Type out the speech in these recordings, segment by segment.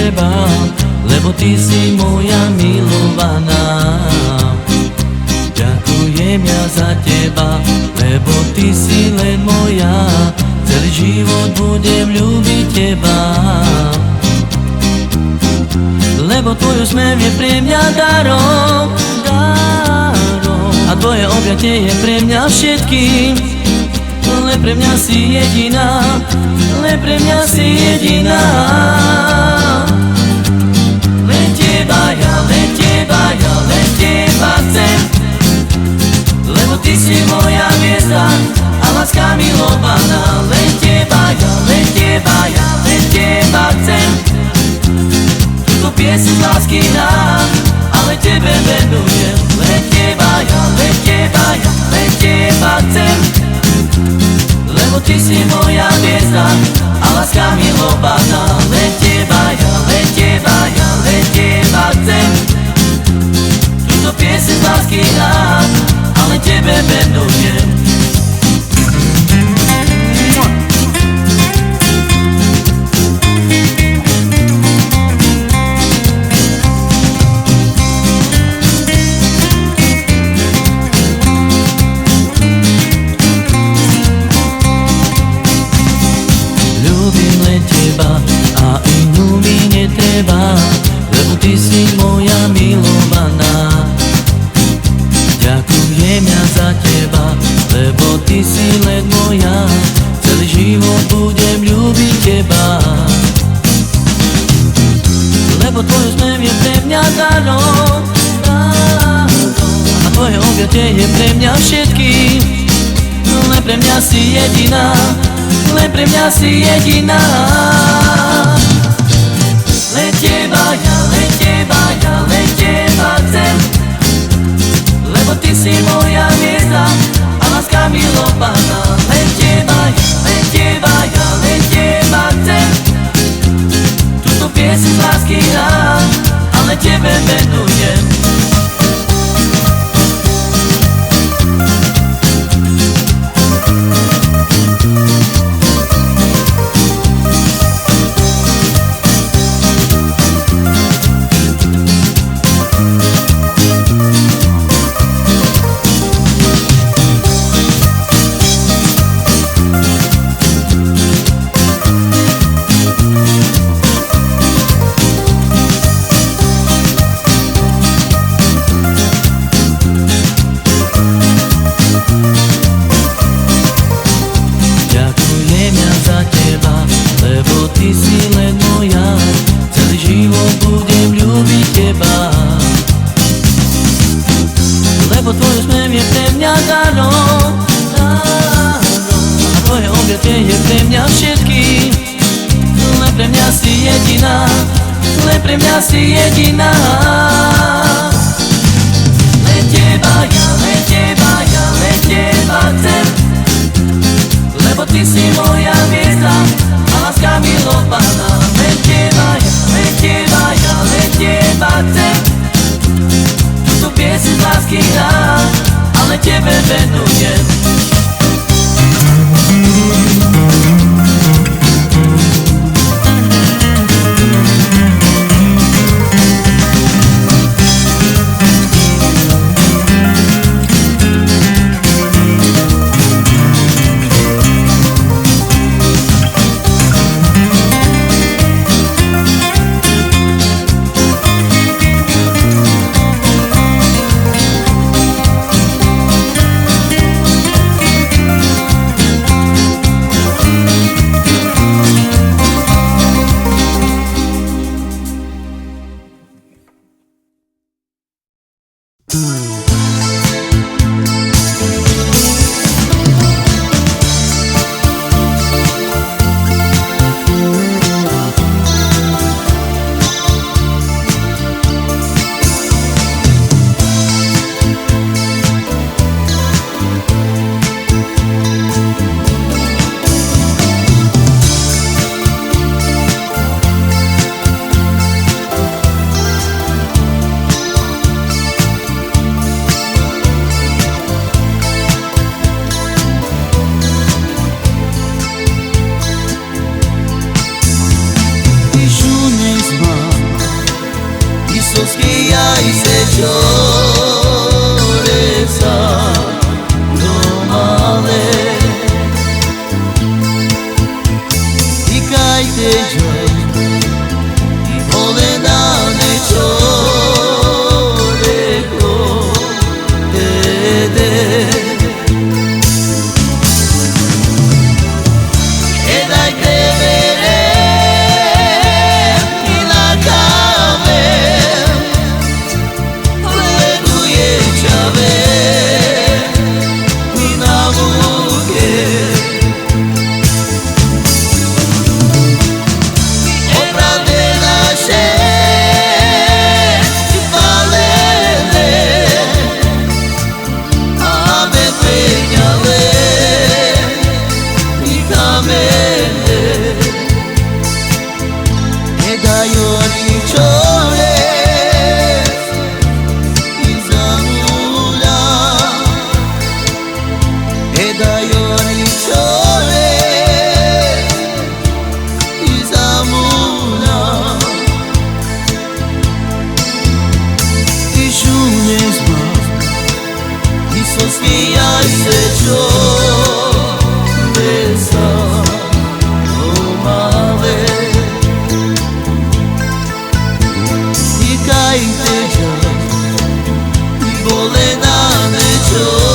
teba, lebo ty si moja milovaná. Ďakujem ja za teba, lebo ty si len moja. Celý život budem ľúbiť teba, lebo tvoj úsmev je pre mňa darom, darom. A tvoje objatie je pre mňa všetkým. Len pre mňa si jediná, len pre mňa si jediná. Len teba ja, len teba ja, len teba chcem, lebo ty si moja hviezda a láska milovaná. Len teba ja, len teba ja, len teba chcem. Túto pieseň z lásky dám, ale tebe venujem. Len teba ja, len teba ja, len teba chcem, lebo ty si moja hviezda a láska milovaná. Len teba ja, len teba ja, len teba chcem. Túto pieseň z lásky dám, ale tebe venujem. A inú mi netreba, lebo ty si moja milovaná. Ďakujem ja za teba, lebo ty si len moja. Celý život budem ľúbiť teba, lebo tvoj úsmev je pre mňa darom, a tvoje objatie je pre mňa všetkým. Len pre mňa si jediná, len pre mňa si jediná. Len teba ja, len teba ja, len teba chcem, lebo ty si moja hviezda a láska milovaná. Len teba ja, len teba ja, len teba chcem. Túto pieseň z lásky dám, ale tebe venujem. Ty si len moja, celý život budem ľúbiť teba, lebo tvoj úsmev je pre mňa darom, a tvoje objatie je pre mňa všetkým. Len pre mňa si jediná, len pre mňa si jediná. Len teba ja, len teba ja, len teba chcem, lebo ty si moja hviezda a láska milovaná. Len teba ja, len teba ja, len teba chcem. Túto pieseň z lásky dám, ale tebe venujem. Isma Isos que hay se lloresa no male y caite yo y volena de choreco de Isos que hay se lloresa no male y caite yo y volena de choreco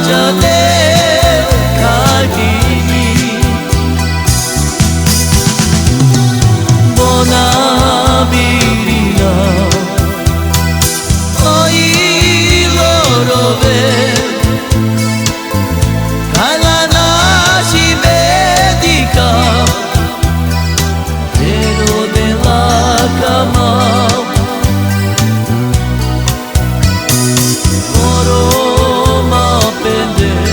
te carini Bona virina Oi lorove Kalanashi medica Pero de la cama Pende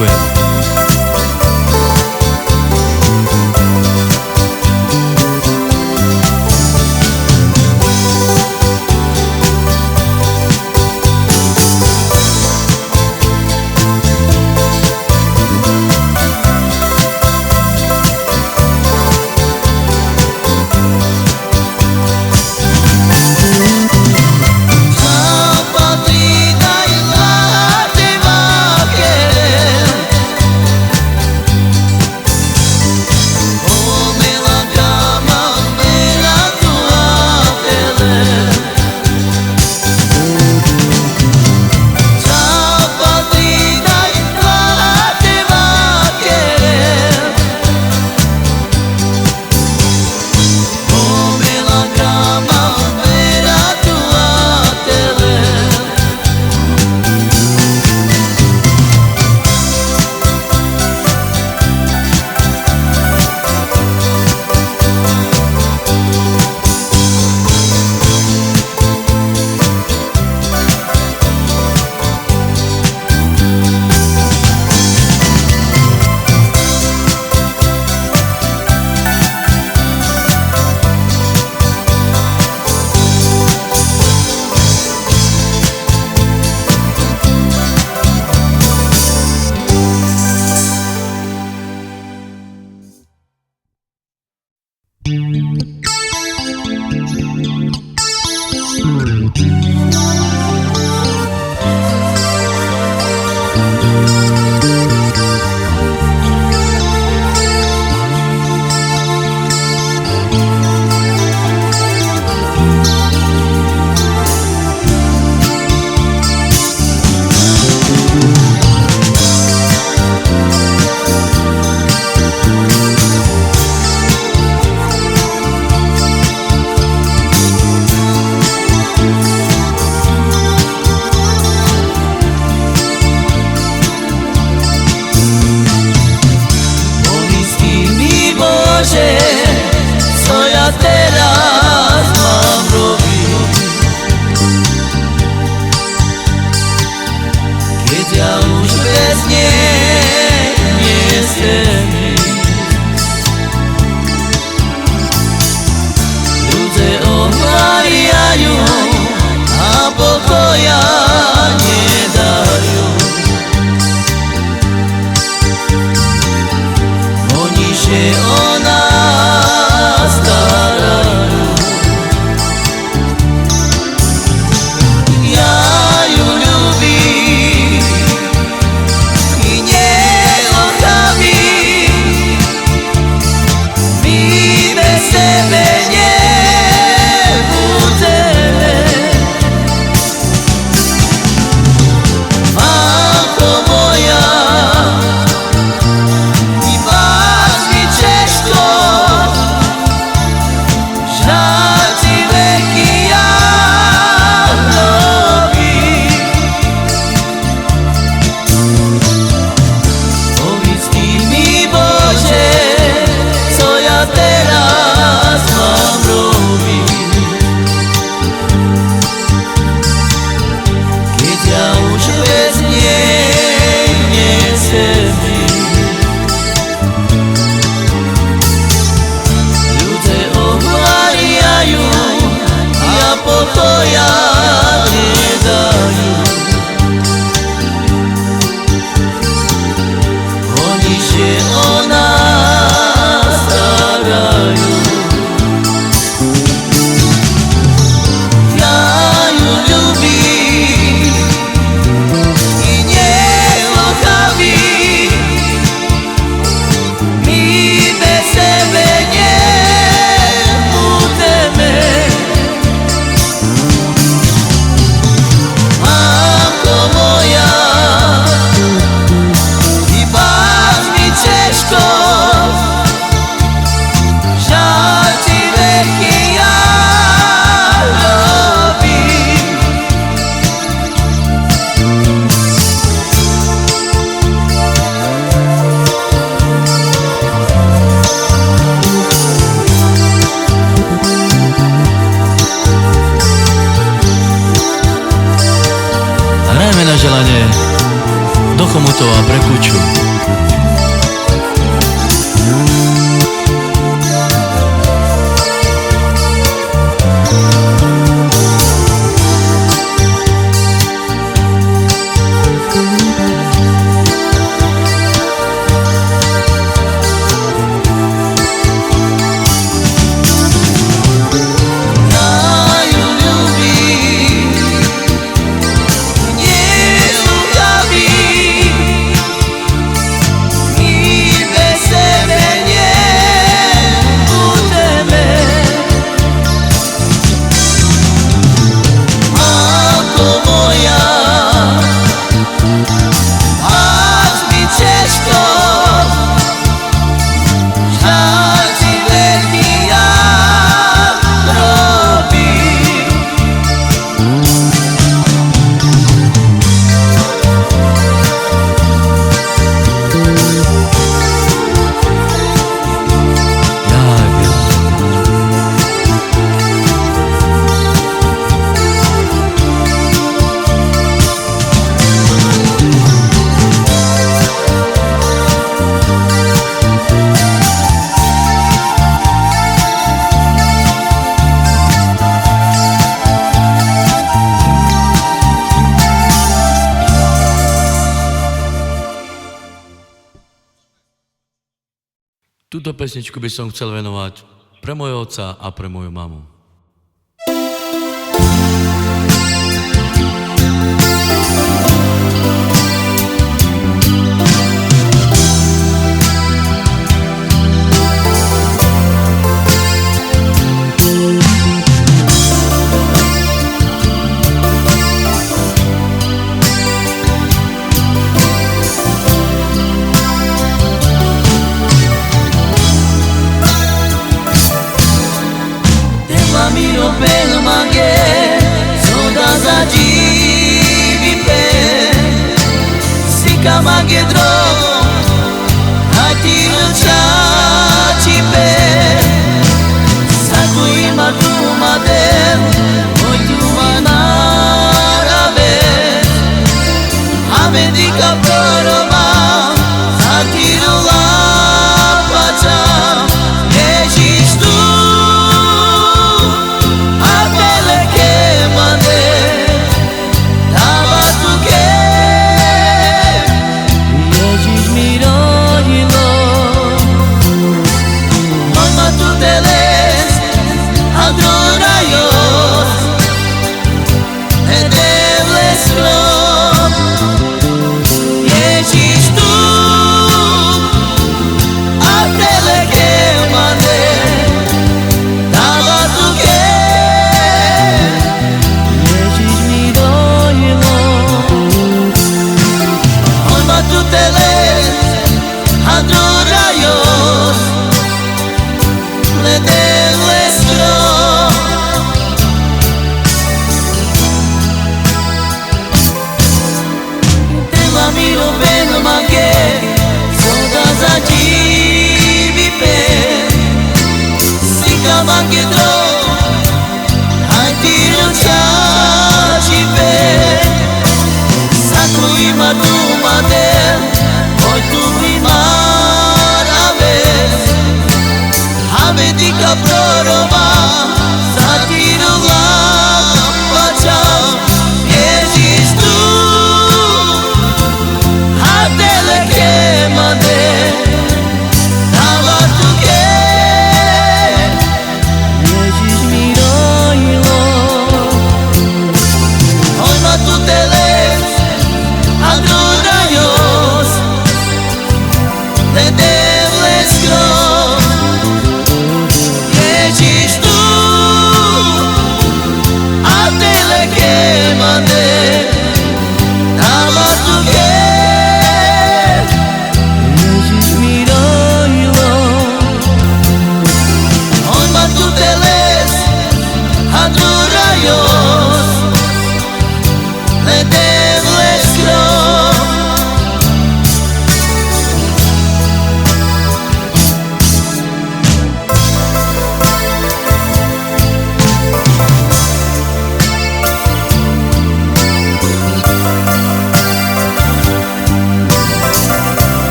Ďakujem. kuću. Túto pesničku by som chcel venovať pre môjho otca a pre moju mamu. Pelo mangue, sondas a divipe, sika magedro, hati chachipe, saku imatu madel, oitu manarabe, abedika poroma, satiru la pacha, existu. Magedro, hati chachipe, saku imatu madel, oitu imarabe, abedika proroma, satiru la pacha, existu, hatele que mande, tabatu que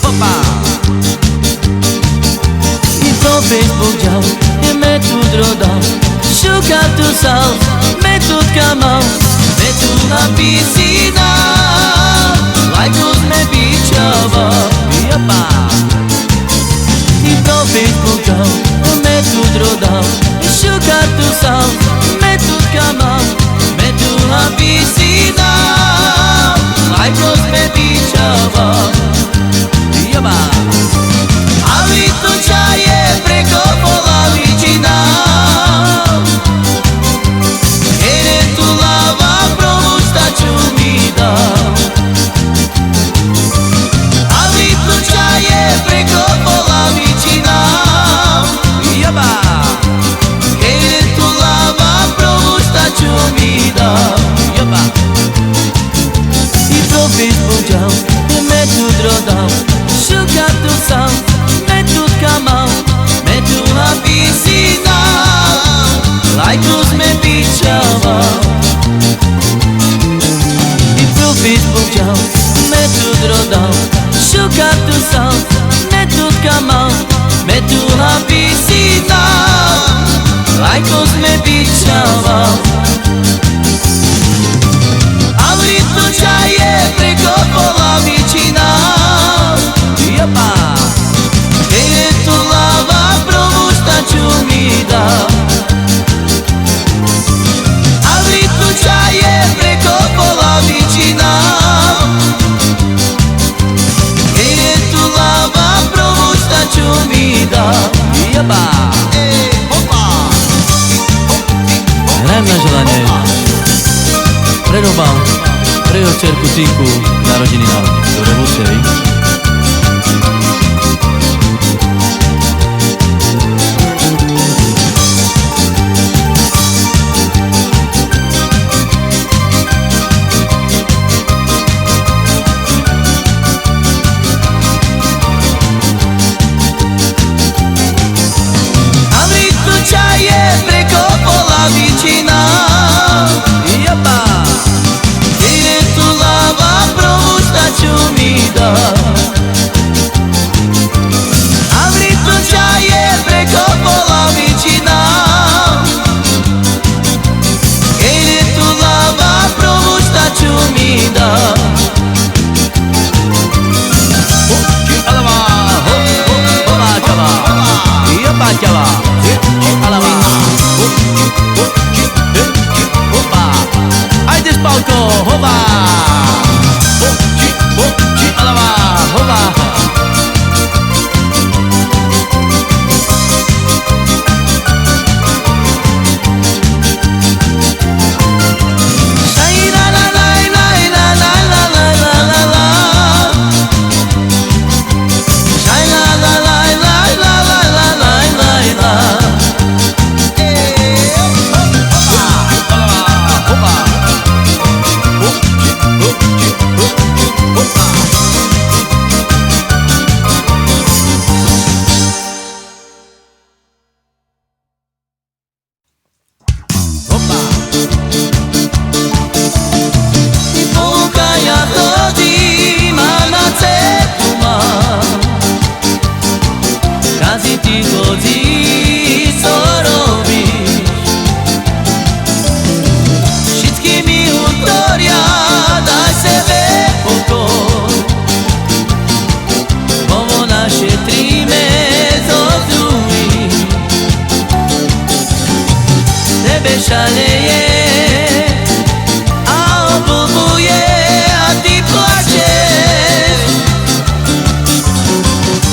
Opa! I to Facebook ďal, je metud rodal, šuka tu sal, metud kamal, metud napísi nám, lajku sme bičava. Opa! I to Facebook ďal, je metud rodal, šuka tu sal, metud kamal, metud napísi nám, lajku sme bičava. Joba! Ali to čaje preko polavičina, ere tu lava provuštaču mi dal. Ali to čaje preko polavičina, joba! Ere tu lava provuštaču mi dal. Joba! I pro Facebook ďal, je metud rodal, šuka tu sal, metud kamal, metud napísi nám, lajku sme bičava. I pro Facebook ďal, metud rodal, šuka tu sal, metud kamal, metud napísi nám, lajku sme bičava. Ali to čaje preko polavičina, jopa! Ere tu lava provuštaču mi dal. Ali tu čaje preko polavičina, ere tu lava provuštaču mi dal. Jopa! Hrajem na želanie pre Roba, pre jeho dcerku Tinku, narodiny na Revolucevi. Ali tu čaje preko polavičina, jopa! Ere tu lava provuštaču mi dal. Ali tu čaje preko polavičina, ere tu lava provuštaču mi dal. Alava, hola čava, jopa čava, alava, hopa. Ajde spalko, hoba! Alava, hoba! Shai la la la la la la la la la la la. Shai la la la la la la la la la la. Hoba! I polka ja chodím a na cestu mám, kazi ty chodíš, co robíš. Všetky mi utoria, daj sebe pokoj, bomo našetríme zo druhých. Tebe šaleje a oblbuje a ty plačeš.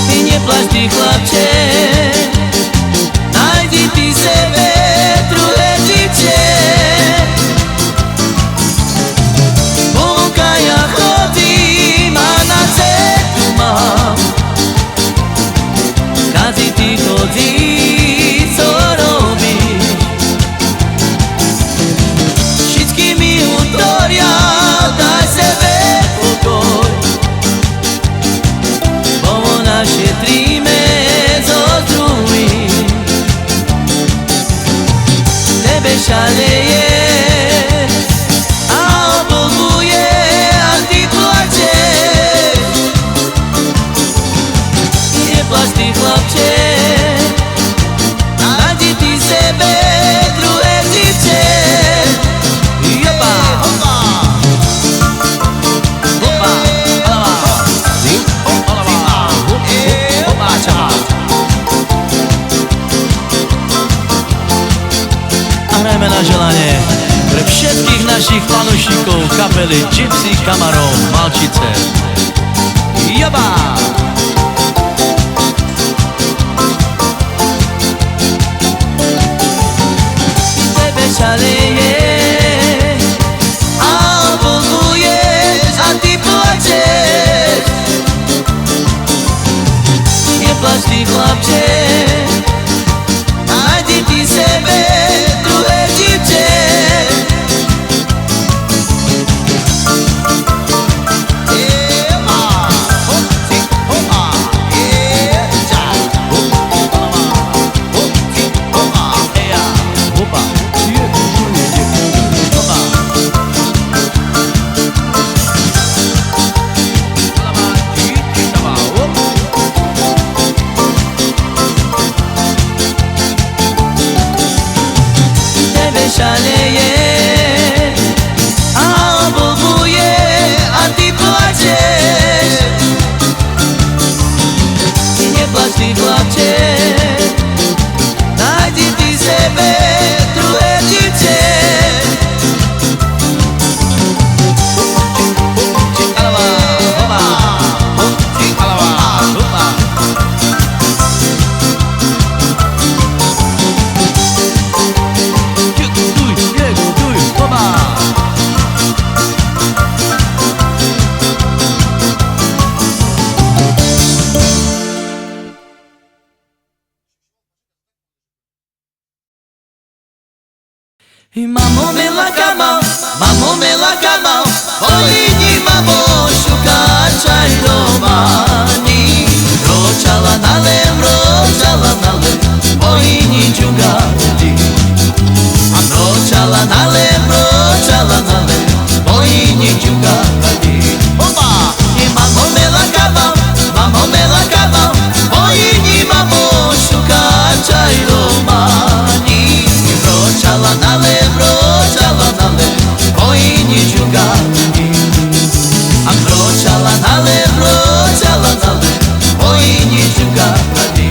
Ty neplač, ty chlapče, najdi ty sebe druhé dievče. Polka ja chodím a na cestu mám, kazi ty chodíš, co robíš. želanie pre všetkých našich fanúšikov kapely Gypsy Kamarov Malčice. Jaba! Tebe šaleje a obľúbuješ a ty plačeš. Neplač ty, chlapče, nájdi ty sebe druhé dívče. Šaleje a obľúbuje a ty plačeš. Neplač ty, chlapče, nájdi ty sebe druhé dívče. Mamo mela kamal, polini mamo šukar čajrovani. Ročala nalem, polini čugati. Ročala nalem, polini čugati. Mamo mela kamal, polini mamo šukar čajrovani. Ročala nalem, polini čugati. Ročala nalem, polini čugati.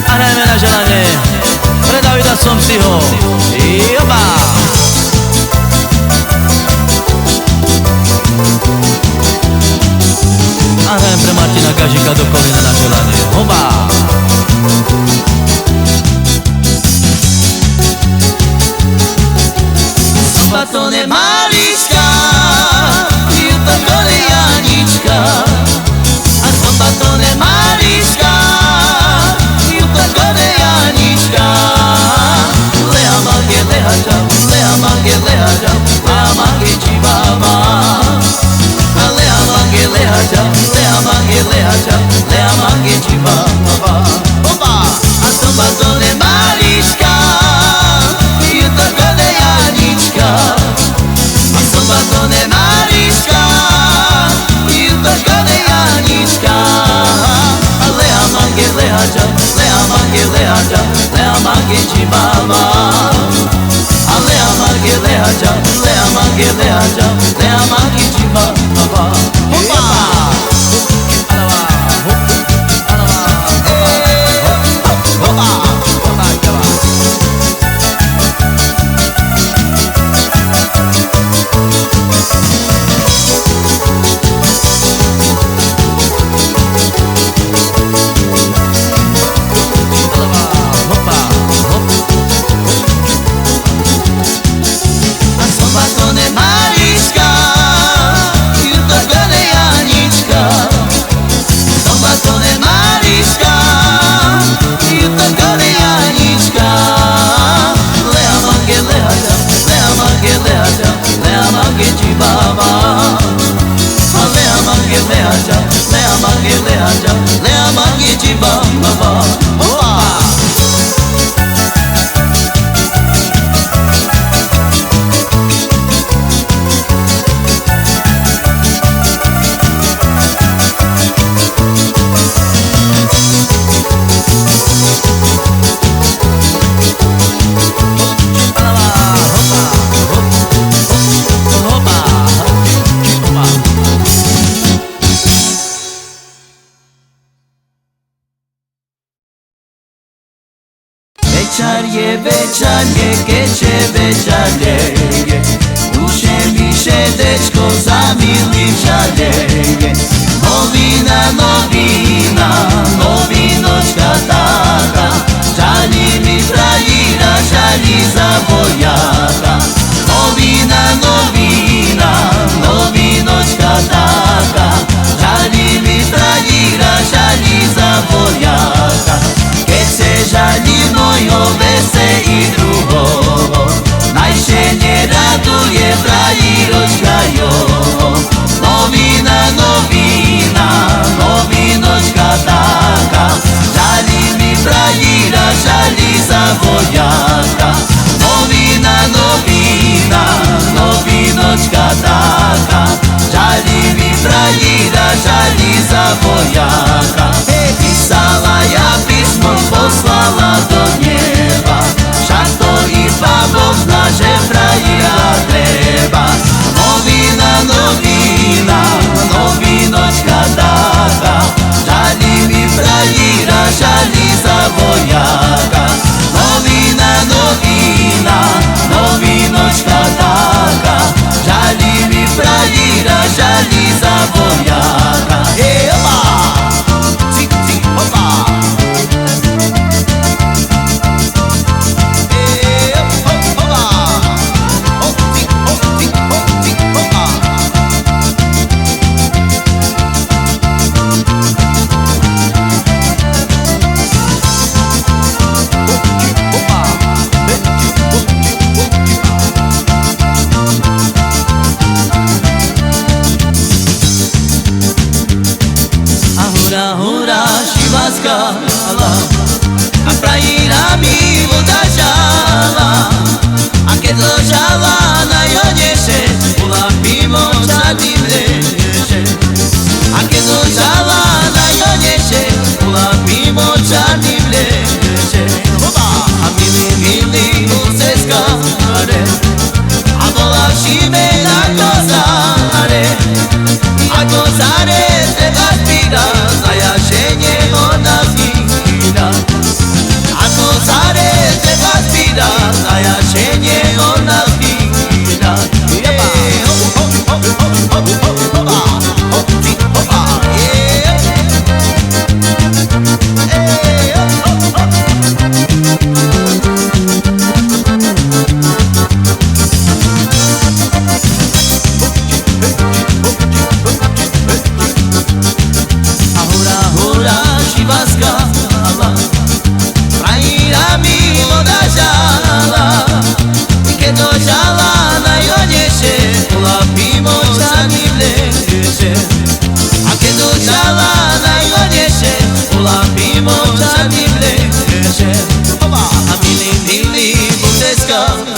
A hrajeme na želanie pre Davida Somsiho. Joba! A hrajem pre Martina Gažika do kolena na želanie. Hoba! Batone Mariška, Jutokone Janička. A som batone Mariška, Jutokone Janička. Lea mange lehača, Lea mange lehača, Lea mange čibama. Lea mange lehača, Lea mange lehača, Lea mange čibama. A som batone Mariška, Jutokone Janička. A som batone Mariška, Jutokone Janička. Lea mange lehača, Lea mange lehača, Lea mange čibama. Lea mange lehača, Lea mange lehača, Lea mange čibama. Mariška, Jutokone baba. Hoppa. Večarje, keče večarje, duše više dečko zamilim žalje. Novina, novina, novinočka taka, žali mi frajira, žali za vojaka. Novina, novina, novinočka taka, žali mi frajira, žali za vojaka. Keď se žali mojo vese i drugovo, najše ne raduje frajiročka jo. Novina, novina, novinočka taka, žali mi frajira, žali za vojaka. Novina, novina, novinočka taka, žali mi frajira, žali za vojaka. Pisala ja pismo, poslala do neba, však to iba Boh zna, že frajira treba. Novina, novina, novinočka taka, žali mi frajira, žali za vojaka. Novina, novina, novinočka taka, žali mi frajira, žali za vojaka. Hej, opa! Cik, cik, opa! A frajira mi voda žala, a keď ložala na joneše, ulapimo čarný mreže. A keď ložala na joneše, ulapimo čarný mreže. A milý, milý bol cez kare, a bola všime na kozare. A kozare treba spírať, a jašenie ona zvíra. A kozare treba spírať, a jašenie ona zvíra. A milý, milý, budeska